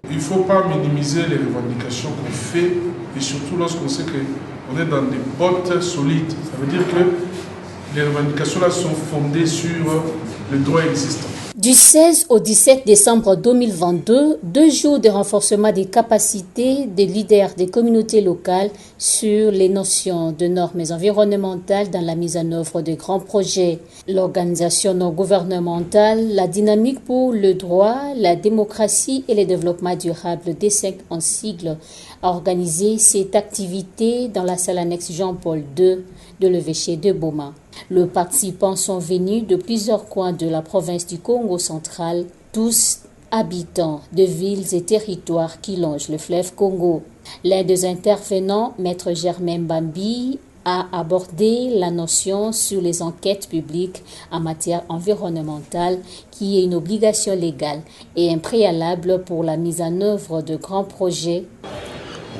Il ne faut pas minimiser les revendications qu'on fait, et surtout lorsqu'on sait qu'on est dans des bottes solides. Ça veut dire que les revendications là sont fondées sur le droit existant. Du 16 au 17 décembre 2022, 2 jours de renforcement des capacités des leaders des communautés locales sur les notions de normes environnementales dans la mise en œuvre de grands projets. L'organisation non gouvernementale, la dynamique pour le droit, la démocratie et le développement durable D5 en sigle, a organisé cette activité dans la salle annexe Jean-Paul II de l'évêché de Boma. Les participants sont venus de plusieurs coins de la province du Congo central, tous habitants de villes et territoires qui longent le fleuve Congo. L'un des intervenants, Maître Germain Bambi, a abordé la notion sur les enquêtes publiques en matière environnementale, qui est une obligation légale et un préalable pour la mise en œuvre de grands projets.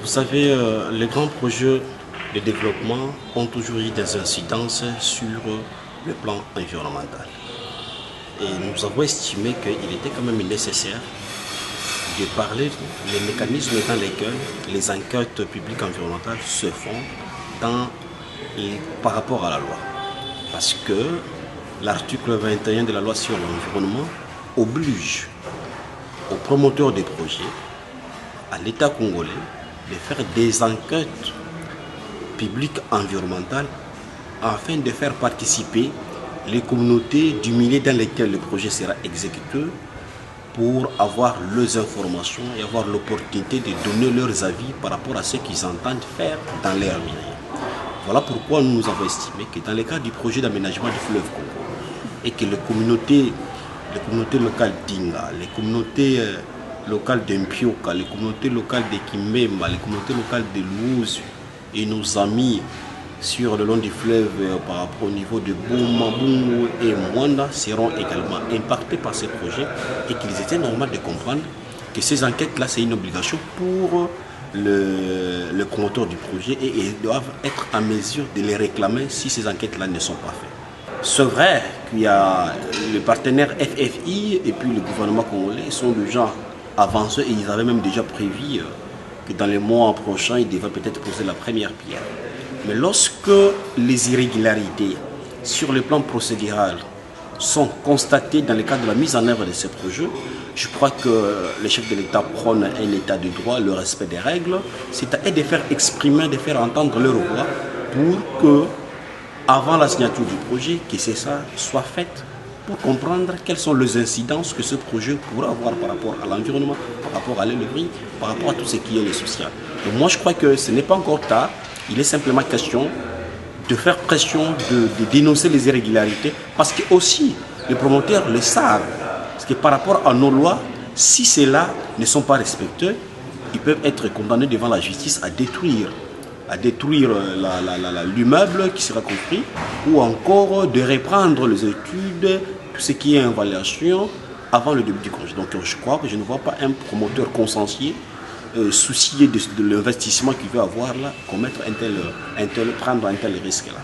Vous savez, les grands projets de développement ont toujours eu des incidences sur le plan environnemental. Et nous avons estimé qu'il était quand même nécessaire de parler des mécanismes dans lesquels les enquêtes publiques environnementales se font par rapport à la loi. Parce que l'article 21 de la loi sur l'environnement oblige aux promoteurs des projets, à l'État congolais, de faire des enquêtes publiques environnementales afin de faire participer les communautés du milieu dans lesquelles le projet sera exécuté pour avoir leurs informations et avoir l'opportunité de donner leurs avis par rapport à ce qu'ils entendent faire dans leur milieu. Voilà pourquoi nous avons estimé que dans le cadre du projet d'aménagement du fleuve Congo et que les communautés locales d'Inga, les communautés locales d'Mpioka, les communautés locales de Kimemba, les communautés locales de Louzu et nos amis sur le long du fleuve par rapport au niveau de Boumabungu et Mwanda seront également impactés par ces projets et qu'il était normal de comprendre que ces enquêtes-là, c'est une obligation pour le promoteur du projet et ils doivent être en mesure de les réclamer si ces enquêtes-là ne sont pas faites. C'est vrai qu'il y a le partenaire FFI et puis le gouvernement congolais sont déjà avancés et ils avaient même déjà prévu que dans les mois prochains, ils devraient peut-être poser la première pierre. Mais lorsque les irrégularités sur le plan procédural sont constatées dans le cadre de la mise en œuvre de ces projets, je crois que les chefs de l'État prônent un état de droit, le respect des règles. C'est à eux de faire exprimer, de faire entendre leur voix pour que, avant la signature du projet, que c'est ça soit fait pour comprendre quelles sont les incidences que ce projet pourra avoir par rapport à l'environnement, par rapport à l'élevage, par rapport à tout ce qui est le social. Donc moi je crois que ce n'est pas encore tard, il est simplement question de faire pression, de dénoncer les irrégularités, parce que aussi les promoteurs le savent. Parce que par rapport à nos lois, si ceux-là ne sont pas respectés, ils peuvent être condamnés devant la justice à détruire l'immeuble qui sera construit, ou encore de reprendre les études, tout ce qui est évaluation, avant le début du congé. Donc je crois que je ne vois pas un promoteur consciencieux soucié de l'investissement qu'il veut avoir là, prendre un tel risque là.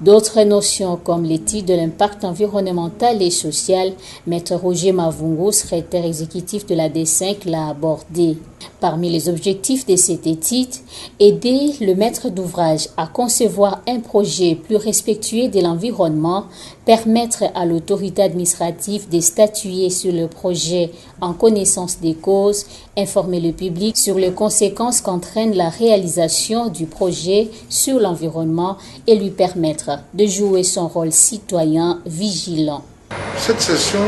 D'autres notions comme l'étude de l'impact environnemental et social, Maître Roger Mavungo, secrétaire exécutif de la D5, l'a abordé. Parmi les objectifs de cette étude, aider le maître d'ouvrage à concevoir un projet plus respectueux de l'environnement, permettre à l'autorité administrative de statuer sur le projet en connaissance des causes, informer le public sur les conséquences qu'entraîne la réalisation du projet sur l'environnement et lui permettre de jouer son rôle citoyen vigilant. Cette session,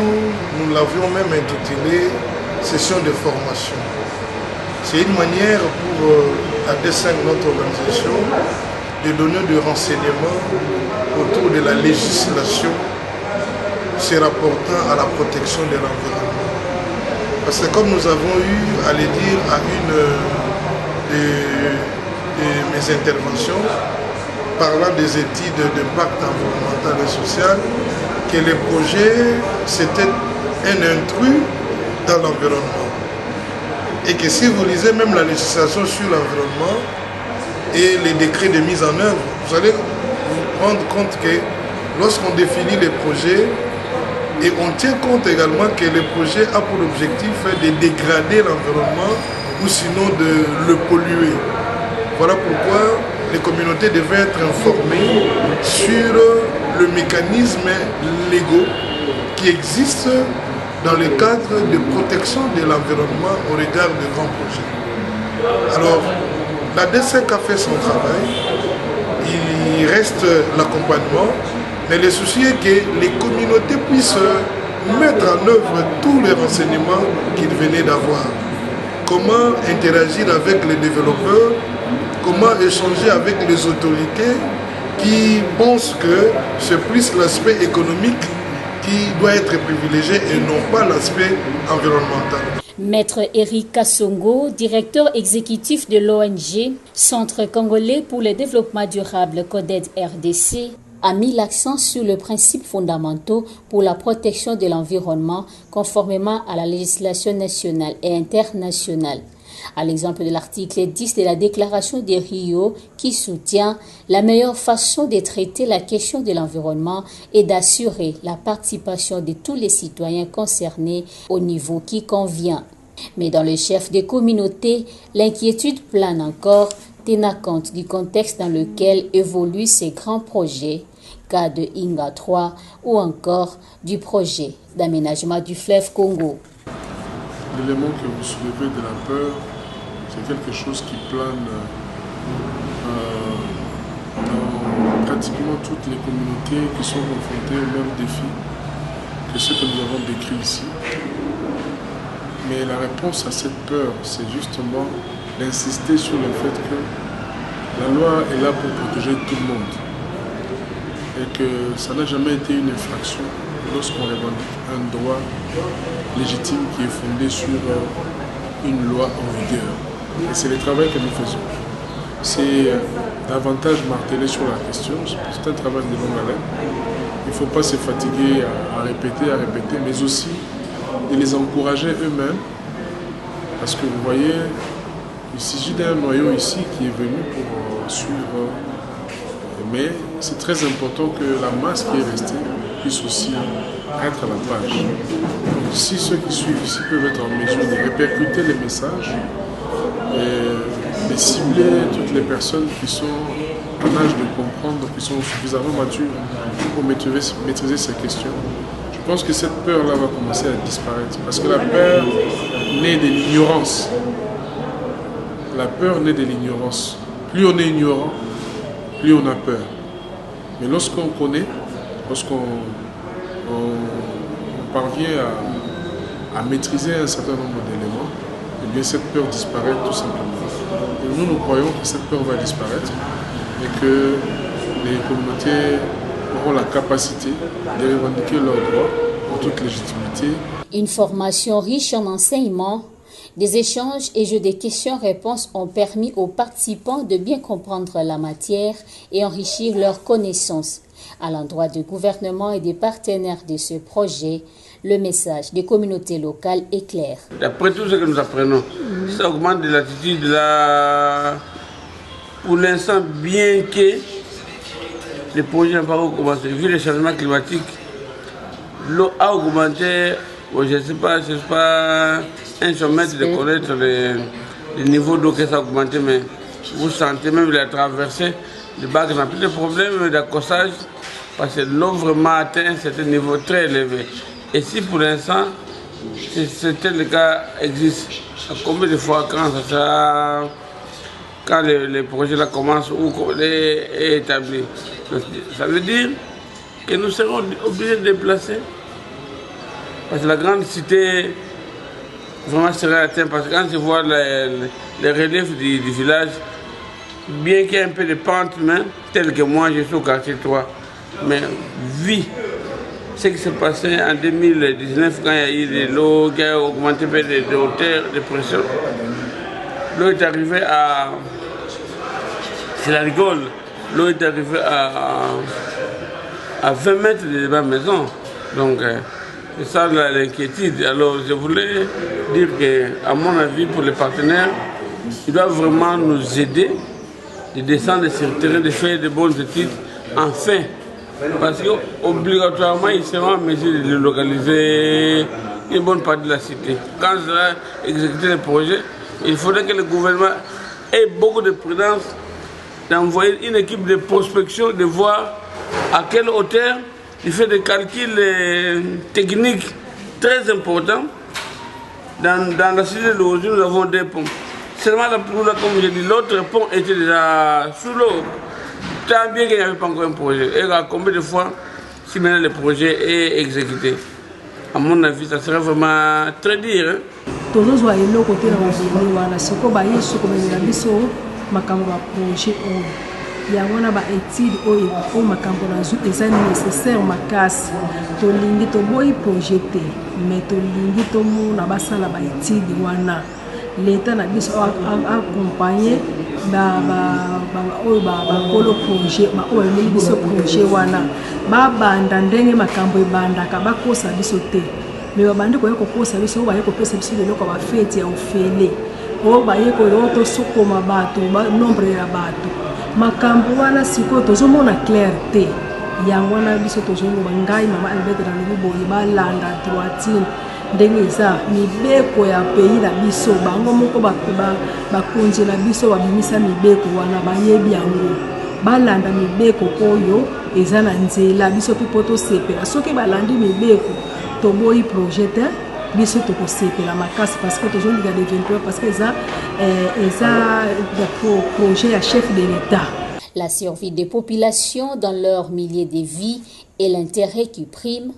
nous l'avions même intitulée « Session de formation ». C'est une manière pour la D5, notre organisation, de donner des renseignements autour de la législation se rapportant à la protection de l'environnement. Parce que comme nous avons eu à le dire à une de mes interventions, parlant des études d'impact environnemental et social, que le projet, c'était un intrus dans l'environnement. Et que si vous lisez même la législation sur l'environnement et les décrets de mise en œuvre, vous allez vous rendre compte que lorsqu'on définit les projets, et on tient compte également que le projet a pour objectif de dégrader l'environnement ou sinon de le polluer. Voilà pourquoi les communautés devaient être informées sur le mécanisme légaux qui existe dans le cadre de protection de l'environnement au regard de grands projets. Alors, la DSEC a fait son travail, il reste l'accompagnement, mais le souci est que les communautés puissent mettre en œuvre tous les renseignements qu'ils venaient d'avoir. Comment interagir avec les développeurs, comment échanger avec les autorités qui pensent que c'est plus l'aspect économique qui doit être privilégié et non pas l'aspect environnemental. Maître Eric Kassongo, directeur exécutif de l'ONG Centre congolais pour le développement durable CODED RDC, a mis l'accent sur les principes fondamentaux pour la protection de l'environnement conformément à la législation nationale et internationale. À l'exemple de l'article 10 de la déclaration de Rio qui soutient la meilleure façon de traiter la question de l'environnement et d'assurer la participation de tous les citoyens concernés au niveau qui convient. Mais dans le chef des communautés, l'inquiétude plane encore, tenant compte du contexte dans lequel évoluent ces grands projets, cas de Inga 3 ou encore du projet d'aménagement du fleuve Congo. L'élément que vous soulevez de la peur, c'est quelque chose qui plane dans pratiquement toutes les communautés qui sont confrontées aux mêmes défis que ceux que nous avons décrits ici. Mais la réponse à cette peur, c'est justement d'insister sur le fait que la loi est là pour protéger tout le monde et que ça n'a jamais été une infraction lorsqu'on revendique un droit légitime qui est fondé sur une loi en vigueur. Et c'est le travail que nous faisons. C'est davantage marteler sur la question, c'est un travail de longue haleine. Il ne faut pas se fatiguer à répéter, mais aussi de les encourager eux-mêmes. Parce que vous voyez, il s'agit d'un noyau ici qui est venu pour suivre. Mais c'est très important que la masse qui est restée puisse aussi être à la page. Donc, si ceux qui suivent ici peuvent être en mesure de répercuter les messages et de cibler toutes les personnes qui sont en âge de comprendre, qui sont suffisamment matures pour maîtriser ces questions, je pense que cette peur-là va commencer à disparaître. Parce que la peur naît de l'ignorance. La peur naît de l'ignorance. Plus on est ignorant, plus on a peur. Mais lorsqu'on connaît, lorsqu'on parvient à maîtriser un certain nombre d'éléments, eh bien cette peur disparaît tout simplement. Et nous croyons que cette peur va disparaître et que les communautés auront la capacité de revendiquer leurs droits en toute légitimité. Une formation riche en enseignements, des échanges et jeux de questions-réponses ont permis aux participants de bien comprendre la matière et enrichir leurs connaissances. À l'endroit du gouvernement et des partenaires de ce projet, le message des communautés locales est clair. D'après tout ce que nous apprenons, ça augmente de l'attitude là. Pour l'instant, bien que les projets n'ont pas commencé, vu les changements climatiques, l'eau a augmenté. Bon, je ne sais pas, ce n'est pas un sommet de connaître le niveau d'eau que ça a augmenté, mais vous sentez même la traversée de bacs, on n'a plus de problème d'accostage parce que l'eau vraiment atteint un certain niveau très élevé. Et si pour l'instant, ce tel cas existe, combien de fois quand les projets là commencent ou est établi, ça veut dire que nous serons obligés de déplacer. Parce que la grande cité vraiment serait atteinte. Parce que quand je vois les reliefs du village, bien qu'il y ait un peu de pente, tel que moi je suis au quartier 3, mais vu ce qui s'est passé en 2019 quand il y a eu de l'eau qui a augmenté un peu de hauteur, de pression, l'eau est arrivée à... C'est la rigole. L'eau est arrivée à 20 mètres de ma maison. Donc, c'est ça l'inquiétude. Alors, je voulais dire qu'à mon avis, pour les partenaires, ils doivent vraiment nous aider de descendre sur le terrain, de faire de bonnes études, enfin. Parce qu'obligatoirement, ils seront en mesure de localiser une bonne partie de la cité. Quand je vais exécuter les projets, il faudrait que le gouvernement ait beaucoup de prudence d'envoyer une équipe de prospection, de voir à quelle hauteur il fait des calculs techniques très importants. Dans la cité de l'Ozu, nous avons des ponts. Seulement, comme je dis, l'autre pont était déjà sous l'eau. Tant bien qu'il n'y avait pas encore un projet. Et à combien de fois, si maintenant le projet est exécuté, à mon avis, ça serait vraiment très dur. Tous les élèves côté de la ville, c'est comme si on projet. Il y a une étude où makambo est nécessaire makasi tolingi toboyi projeté mais tolingi tomona basala ba étude wana l'état na biso accompagner ba kolo projet ba o emeli biso projet wana ba banda ndenge makambo ebandaka bakosa biso te mais babandi kokosa biso ba kopesa biso lelo ko ba fete ya ofele o ba yeko yoto sokoma bato ba nombre ya bato makambo wana siko tozomona clarté yango wana biso tozomona ngai mama Albert na luboye balanda droitine ndenge eza mibeko ya pays na biso bango moko bakonzi na biso babimisa mibeko wana bayebi yango balanda mibeko oyo eza na nzela biso pipo tosepela soki balandi mibeko toboyi projet biso tokosepela makasi parce que tozolinga de 23 parce que eza projet à chef de l'État. La survie des populations dans leur milieu de vie et l'intérêt qui prime,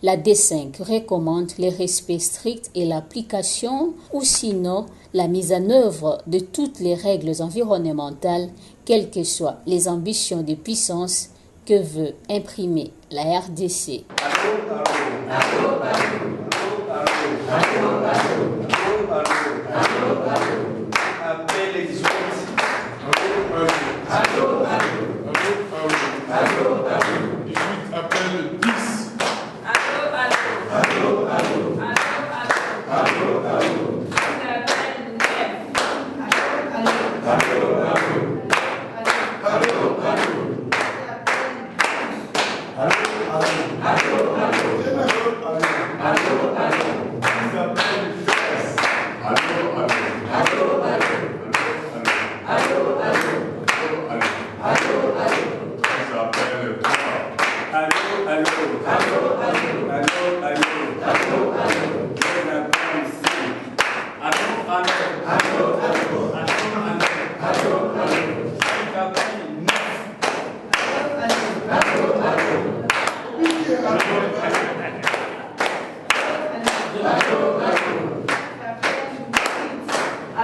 la D5 recommande le respect strict et l'application ou sinon la mise en œuvre de toutes les règles environnementales, quelles que soient les ambitions de puissance que veut imprimer la RDC. Allô.